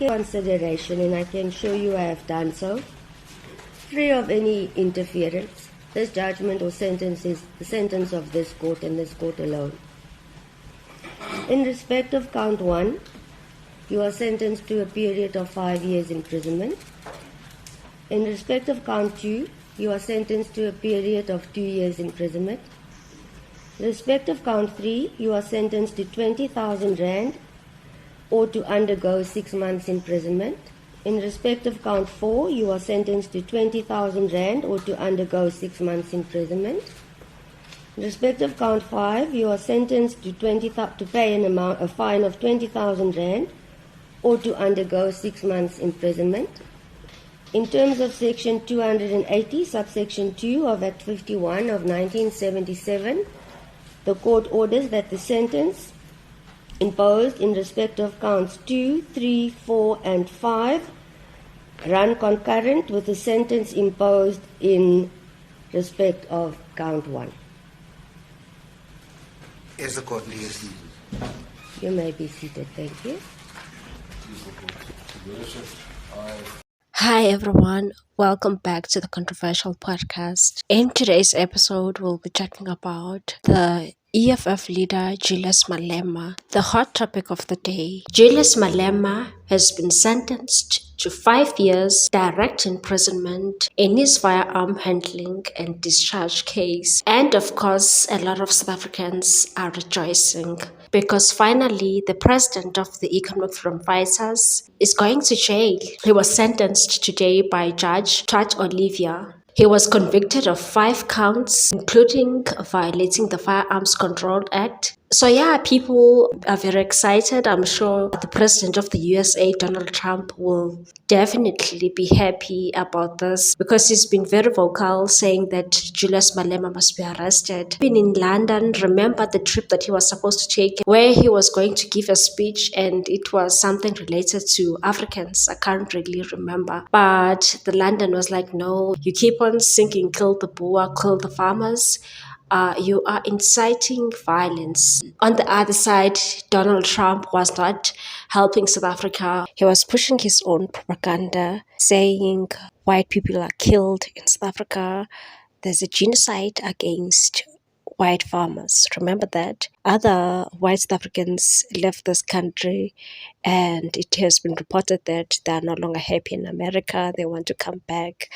consideration, and I can show you I have done so, free of any interference, this judgment or sentence is the sentence of this court and this court alone. In respect of count 1, you are sentenced to a period of 5 years imprisonment. In respect of count 2, you are sentenced to a period of 2 years imprisonment. In respect of count 3, you are sentenced to 20,000 rand or to undergo 6 months imprisonment. In respect of count 4, you are sentenced to 20,000 rand or to undergo 6 months imprisonment. In respect of count 5, you are sentenced to pay a fine of 20,000 rand or to undergo 6 months imprisonment. In terms of section 280, subsection 2 of Act 51 of 1977, the court orders that the sentence imposed in respect of counts 2, 3, 4, and 5 run concurrent with the sentence imposed in respect of count 1. Is the court please? You may be seated. Thank you. Hi everyone, welcome back to the Controversial Podcast. In today's episode, we'll be talking about the EFF leader Julius Malema, the hot topic of the day. Julius Malema has been sentenced to 5 years direct imprisonment in his firearm handling and discharge case. And of course, a lot of South Africans are rejoicing because finally the president of the Economic Freedom Fighters is going to jail. He was sentenced today by Judge Olivia. He was convicted of 5 counts, including violating the Firearms Control Act. So yeah, people are very excited. I'm sure the president of the USA, Donald Trump, will definitely be happy about this because he's been very vocal saying that Julius Malema must be arrested. Been in London, remember the trip that he was supposed to take where he was going to give a speech and it was something related to Africans. I can't really remember. But the London was like, no, you keep on singing, kill the Boer, kill the farmers. You are inciting violence. On the other side, Donald Trump was not helping South Africa. He was pushing his own propaganda, saying white people are killed in South Africa. There's a genocide against white farmers. Remember that? Other white South Africans left this country and it has been reported that they are no longer happy in America. They want to come back.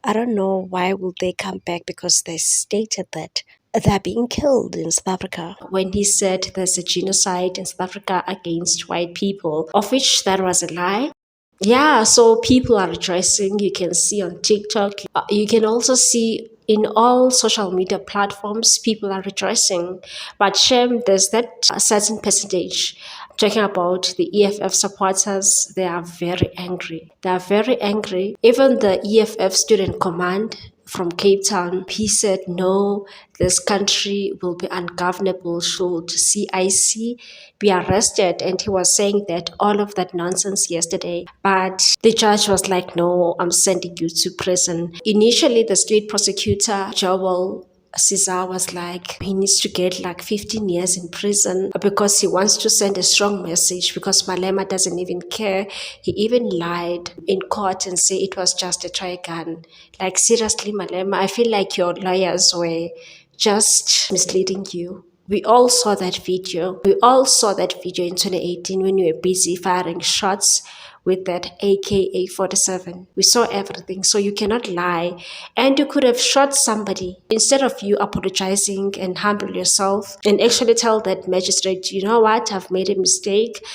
I don't know why will they come back because they stated that they're being killed in South Africa. When he said there's a genocide in South Africa against white people, of which that was a lie. Yeah, so people are rejoicing. You can see on TikTok. You can also see in all social media platforms, people are rejoicing. But shame, there's that certain percentage. Talking about the EFF supporters, they are very angry. They are very angry. Even the EFF student command from Cape Town, he said, no, this country will be ungovernable should CIC be arrested. And he was saying that all of that nonsense yesterday. But the judge was like, no, I'm sending you to prison. Initially, the state prosecutor, Joel Caesar, was like, he needs to get like 15 years in prison because he wants to send a strong message because Malema doesn't even care. He even lied in court and said it was just a toy gun. Like seriously, Malema, I feel like your lawyers were just misleading you. We all saw that video. We all saw that video in 2018 when you were busy firing shots with that AK-47. We saw everything, so you cannot lie. And you could have shot somebody. Instead of you apologizing and humble yourself and actually tell that magistrate, you know what, I've made a mistake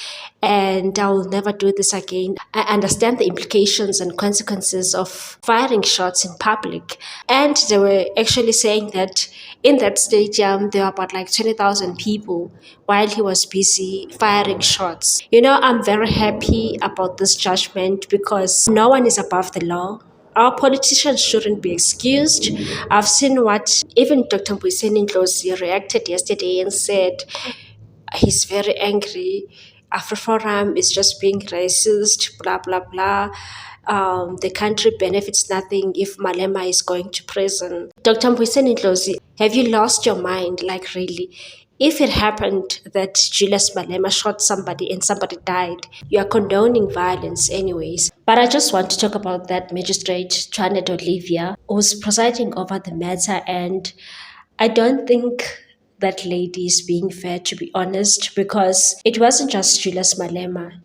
and I will never do this again. I understand the implications and consequences of firing shots in public. And they were actually saying that in that stadium, there were about like 20,000 people while he was busy firing shots. You know, I'm very happy about this judgment because no one is above the law. Our politicians shouldn't be excused. I've seen what even Dr. Mbuyiseni Ndlozi reacted yesterday and said he's very angry. AfriForum is just being racist, blah, blah, blah. The country benefits nothing if Malema is going to prison. Dr. Mbuyiseni Ndlozi, have you lost your mind? Like really? If it happened that Julius Malema shot somebody and somebody died, you are condoning violence anyways. But I just want to talk about that magistrate, Janet Olivia, who's presiding over the matter, and I don't think that lady is being fair, to be honest, because it wasn't just Julius Malema.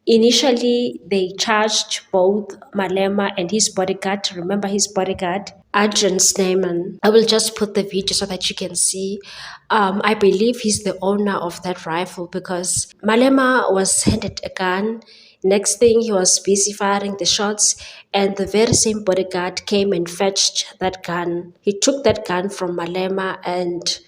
Initially, they charged both Malema and his bodyguard. Remember his bodyguard, Adrian Snyman. I will just put the video so that you can see. I believe he's the owner of that rifle because Malema was handed a gun. Next thing, he was busy firing the shots, and the very same bodyguard came and fetched that gun. He took that gun from Malema, and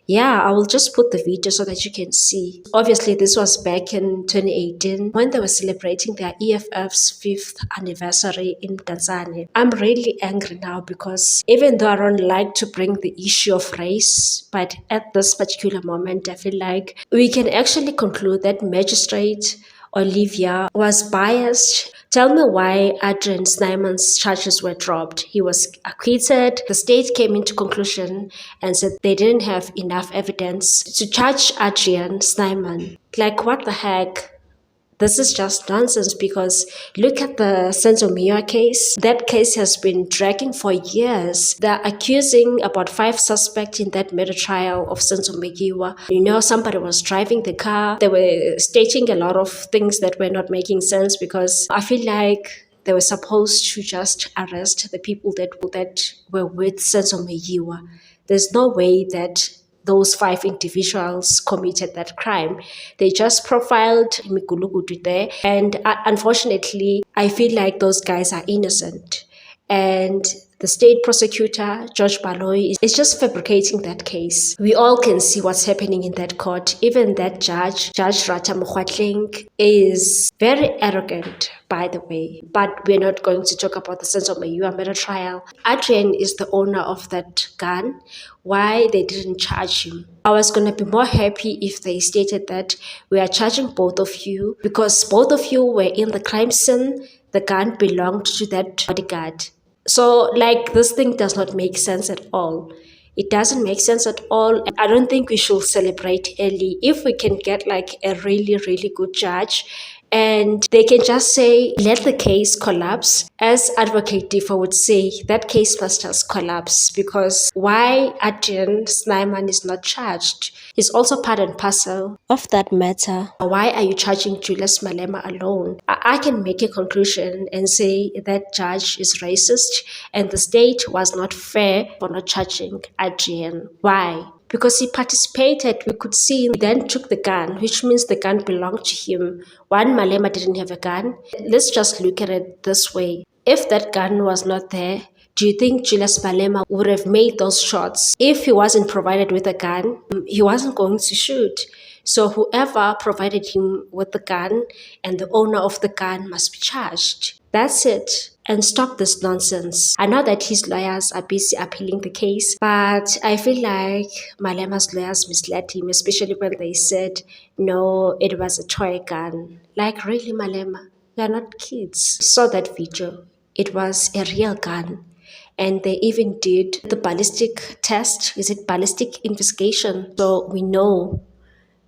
yeah, I will just put the video so that you can see. Obviously, this was back in 2018 when they were celebrating their EFF's 5th anniversary in Tanzania. I'm really angry now because even though I don't like to bring the issue of race, but at this particular moment, I feel like we can actually conclude that Magistrate Olivia was biased. Tell me why Adrian Snyman's charges were dropped. He was acquitted. The state came into conclusion and said they didn't have enough evidence to charge Adrian Snyman. Like, what the heck? This is just nonsense because look at the Senzomia case. That case has been dragging for years. They're accusing about 5 suspects in that murder trial of Senzomegiwa. Somebody was driving the car. They were stating a lot of things that were not making sense because I feel like they were supposed to just arrest the people that were with Senzomegiwa. There's no way that those 5 individuals committed that crime. They just profiled Mikulugudu there. And unfortunately, I feel like those guys are innocent. And the state prosecutor, George Baloyi, is just fabricating that case. We all can see what's happening in that court. Even that Judge Rata Mokgwatleng, is very arrogant, by the way. But we're not going to talk about the Senzomegiwa murder trial. Adrian is the owner of that gun. Why they didn't charge him? I was going to be more happy if they stated that we are charging both of you because both of you were in the crime scene. The gun belonged to that bodyguard. So, like, this thing does not make sense at all. It doesn't make sense at all. I don't think we should celebrate early. If we can get like a really, really good judge and they can just say, let the case collapse. As Advocate Difa would say, that case must just collapse because why Adrian Snyman is not charged is also part and parcel of that matter. Why are you charging Julius Malema alone? I can make a conclusion and say that judge is racist and the state was not fair for not charging Adrian. Why? Because he participated, we could see, he then took the gun, which means the gun belonged to him. One, Malema didn't have a gun. Let's just look at it this way. If that gun was not there, do you think Julius Malema would have made those shots? If he wasn't provided with a gun, he wasn't going to shoot. So whoever provided him with the gun and the owner of the gun must be charged. That's it. And stop this nonsense. I know that his lawyers are busy appealing the case, but I feel like Malema's lawyers misled him, especially when they said, no, it was a toy gun. Like, really, Malema? We are not kids. I saw that video. It was a real gun. And they even did the ballistic test. Is it ballistic investigation? So we know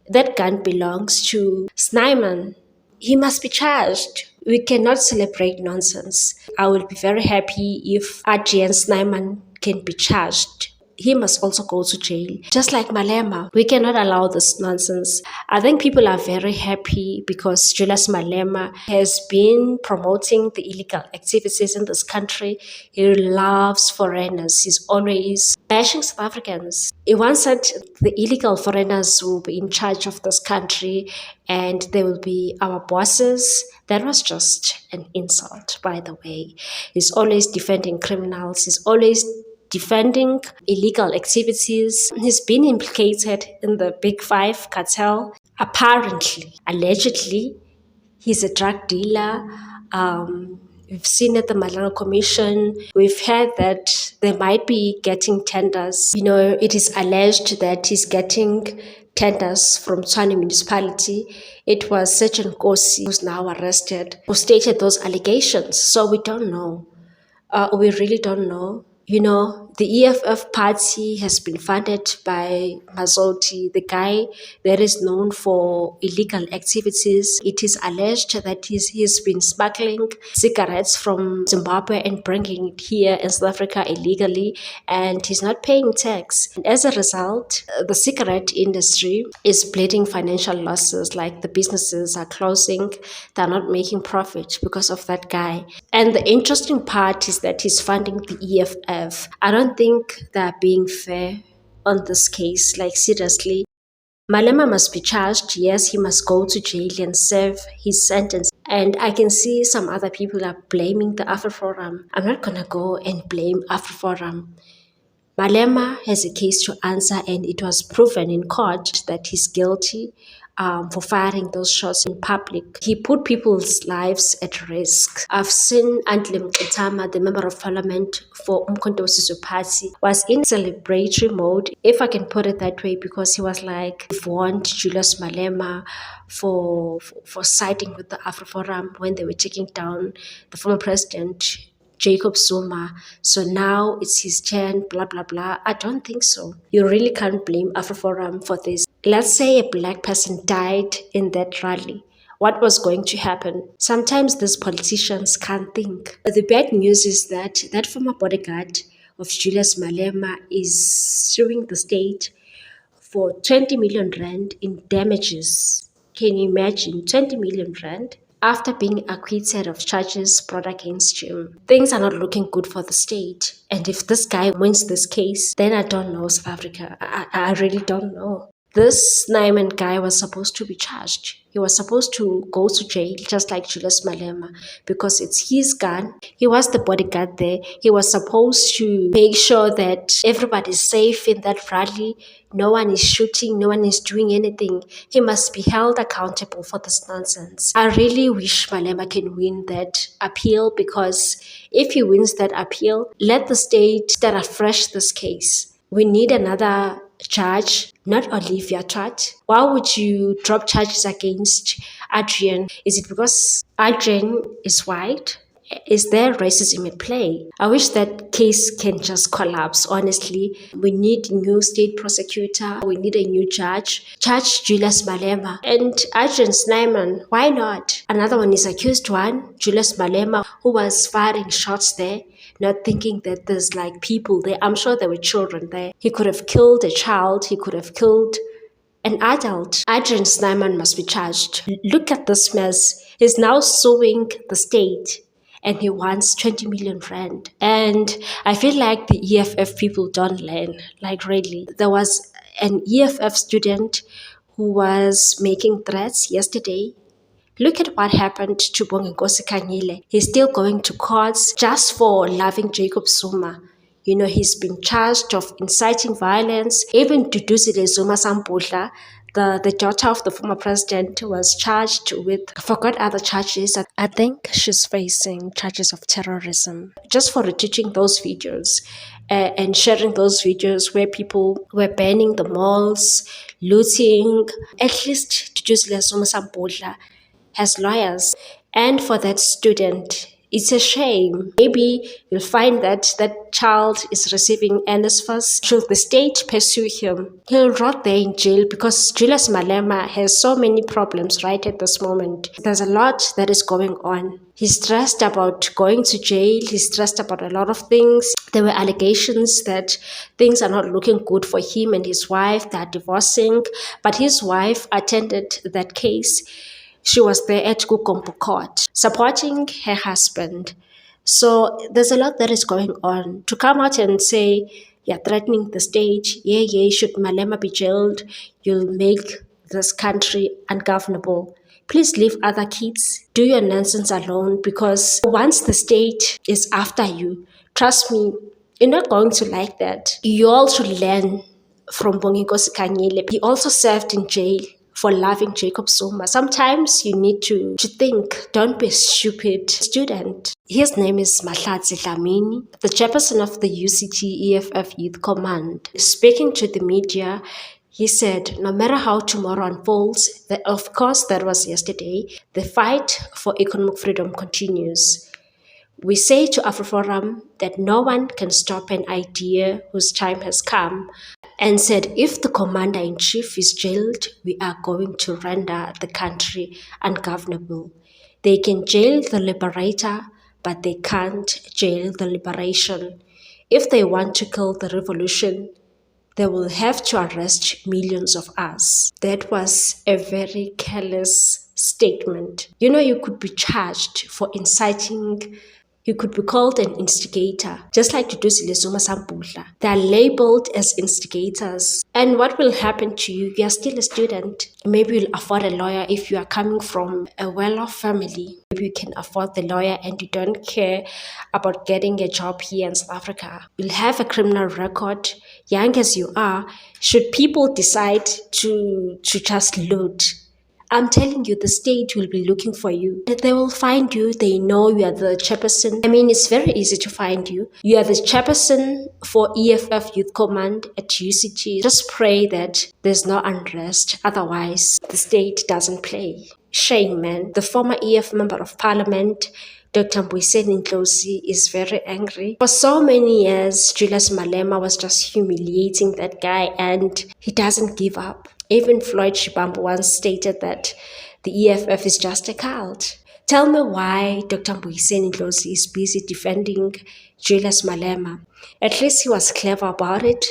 that gun belongs to Snyman. He must be charged. We cannot celebrate nonsense. I will be very happy if Adrian Snyman can be charged. He must also go to jail, just like Malema. We cannot allow this nonsense. I think people are very happy because Julius Malema has been promoting the illegal activities in this country. He loves foreigners. He's always bashing South Africans. He once said the illegal foreigners will be in charge of this country and they will be our bosses. That was just an insult, by the way. He's always defending criminals. He's always defending illegal activities. He's been implicated in the Big Five cartel. Apparently, allegedly, he's a drug dealer. We've seen at the Malala Commission, we've heard that they might be getting tenders. It is alleged that he's getting tenders from Tshwane municipality. It was Sergeant Kosi, who's now arrested, who stated those allegations. So we don't know. We really don't know. the EFF party has been funded by Mazzotti, the guy that is known for illegal activities. It is alleged that he's been smuggling cigarettes from Zimbabwe and bringing it here in South Africa illegally, and he's not paying tax. And as a result, the cigarette industry is bleeding financial losses, like the businesses are closing, they're not making profit because of that guy. And the interesting part is that he's funding the EFF. I don't think they're being fair on this case, like seriously. Malema must be charged. Yes, he must go to jail and serve his sentence. And I can see some other people are blaming the AfriForum. I'm not going to go and blame AfriForum. Malema has a case to answer, and it was proven in court that he's guilty for firing those shots in public. He put people's lives at risk. I've seen Antlim Ketama, the member of parliament for Umkhonto Sizwe Party, was in celebratory mode, if I can put it that way, because he was like, we've warned Julius Malema for siding with the AfriForum when they were taking down the former president, Jacob Zuma. So now it's his turn, blah, blah, blah. I don't think so. You really can't blame AfriForum for this. Let's say a black person died in that rally. What was going to happen? Sometimes these politicians can't think. The bad news is that that former bodyguard of Julius Malema is suing the state for 20 million rand in damages. Can you imagine 20 million rand? After being acquitted of charges brought against him. Things are not looking good for the state. And if this guy wins this case, then I don't know South Africa. I really don't know. This Nyman guy was supposed to be charged. He was supposed to go to jail, just like Julius Malema, because it's his gun. He was the bodyguard there. He was supposed to make sure that everybody's safe in that rally. No one is shooting. No one is doing anything. He must be held accountable for this nonsense. I really wish Malema can win that appeal, because if he wins that appeal, let the state start afresh this case. We need another judge, not Olivia Trott. Why would you drop charges against Adrian? Is it because Adrian is white? Is there racism at play? I wish that case can just collapse, honestly. We need a new state prosecutor. We need a new judge. Judge Julius Malema. And Adrian Snyman, why not? Another one is accused one, Julius Malema, who was firing shots there, not thinking that there's like people there. I'm sure there were children there. He could have killed a child. He could have killed an adult. Adrian Snyman must be charged. Look at this mess. He's now suing the state, and he wants 20 million rand. And I feel like the EFF people don't learn, like really. There was an EFF student who was making threats yesterday. Look at what happened to Bonginkosi Kanyile. He's still going to courts just for loving Jacob Zuma. You know, he's been charged of inciting violence. Even Duduzile Zuma Sampudla, the daughter of the former president, was charged with, I forgot other charges. I think she's facing charges of terrorism. Just for retweeting those videos and sharing those videos where people were banning the malls, looting. At least Duduzile Zuma Sampudla has lawyers. And for that student, it's a shame. Maybe you'll find that that child is receiving NSFAS. Should the state pursue him, he'll rot there in jail, because Julius Malema has so many problems right at this moment. There's a lot that is going on. He's stressed about going to jail. He's stressed about a lot of things. There were allegations that things are not looking good for him and his wife. They're divorcing. But his wife attended that case. She was there at Kukompo Court, supporting her husband. So there's a lot that is going on. To come out and say, you're threatening the state, should Malema be jailed, you'll make this country ungovernable. Please leave other kids. Do your nonsense alone, because once the state is after you, trust me, you're not going to like that. You all should learn from Bonginkosi Kanyile. He also served in jail for loving Jacob Zuma. Sometimes you need to think. Don't be a stupid student. His name is Mahlatsi Dlamini, the chairperson of the UCT EFF Youth Command. Speaking to the media, he said, no matter how tomorrow unfolds, of course that was yesterday, the fight for economic freedom continues. We say to AfroForum that no one can stop an idea whose time has come, and said if the commander-in-chief is jailed, we are going to render the country ungovernable. They can jail the liberator, but they can't jail the liberation. If they want to kill the revolution, they will have to arrest millions of us. That was a very careless statement. You could be charged for inciting. You could be called an instigator, just like Duduzile Zuma Sampudla. They are labeled as instigators. And what will happen to you? You are still a student. Maybe you'll afford a lawyer if you are coming from a well-off family. Maybe you can afford the lawyer and you don't care about getting a job here in South Africa. You'll have a criminal record, young as you are. Should people decide to just loot, I'm telling you, the state will be looking for you. They will find you. They know you are the chairperson. It's very easy to find you. You are the chairperson for EFF Youth Command at UCT. Just pray that there's no unrest. Otherwise, the state doesn't play. Shame, man. The former EF member of parliament, Dr. Mbuyiseni Ndlozi, is very angry. For so many years, Julius Malema was just humiliating that guy, and he doesn't give up. Even Floyd Shibambu once stated that the EFF is just a cult. Tell me why Dr. Mbuyiseni Ndlozi is busy defending Julius Malema. At least he was clever about it.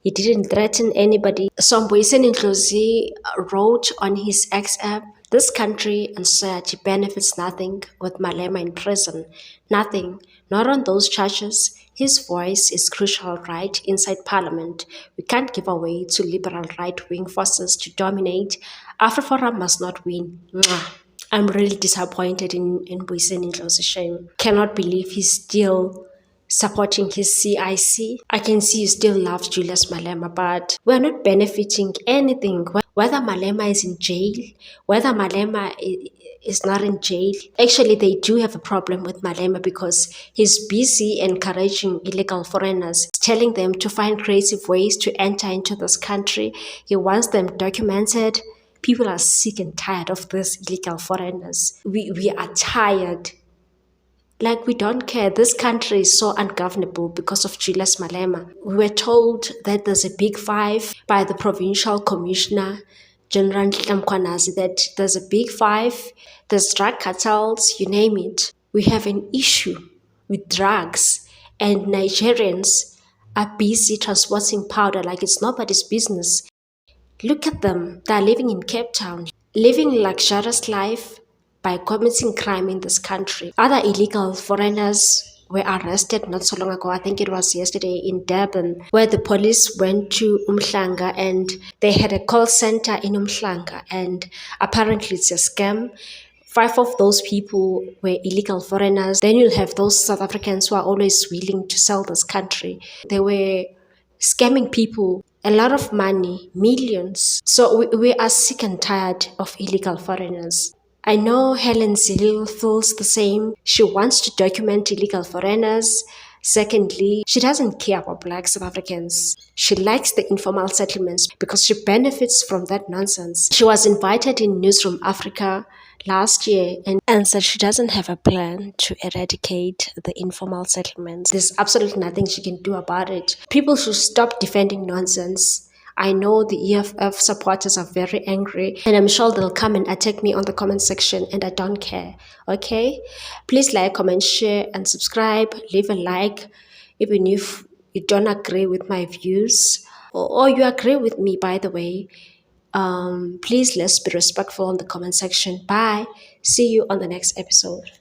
He didn't threaten anybody. So Mbuyiseni Ndlozi wrote on his X app, "This country and society benefits nothing with Malema in prison. Nothing. Not on those charges. His voice is crucial right inside parliament. We can't give away to liberal right-wing forces to dominate. AfroForum must not win." Mwah. I'm really disappointed in Mbuyiseni Ndlozi. Shame. Cannot believe he's still supporting his CIC. I can see you still love Julius Malema, but we're not benefiting anything. Whether Malema is in jail, whether Malema is not in jail. Actually, they do have a problem with Malema because he's busy encouraging illegal foreigners, telling them to find creative ways to enter into this country. He wants them documented. People are sick and tired of these illegal foreigners. We are tired. Like, we don't care. This country is so ungovernable because of Julius Malema. We were told that there's a big five by the provincial commissioner, General Nhlanhla, that there's a big five, there's drug cartels, you name it. We have an issue with drugs, and Nigerians are busy transporting powder like it's nobody's business. Look at them. They're living in Cape Town, living a luxurious life by committing crime in this country. Other illegal foreigners were arrested not so long ago. I think it was yesterday in Durban, where the police went to Umhlanga and they had a call center in Umhlanga, and apparently it's a scam. 5 of those people were illegal foreigners. Then you'll have those South Africans who are always willing to sell this country. They were scamming people a lot of money, millions. So we are sick and tired of illegal foreigners. I know Helen Zille feels the same. She wants to document illegal foreigners. Secondly, she doesn't care about Black South Africans. She likes the informal settlements because she benefits from that nonsense. She was invited in Newsroom Africa last year and said she doesn't have a plan to eradicate the informal settlements. There's absolutely nothing she can do about it. People should stop defending nonsense. I know the EFF supporters are very angry, and I'm sure they'll come and attack me on the comment section, and I don't care. Okay? Please like, comment, share, and subscribe. Leave a like even if you don't agree with my views, or you agree with me, by the way. Please, let's be respectful in the comment section. Bye. See you on the next episode.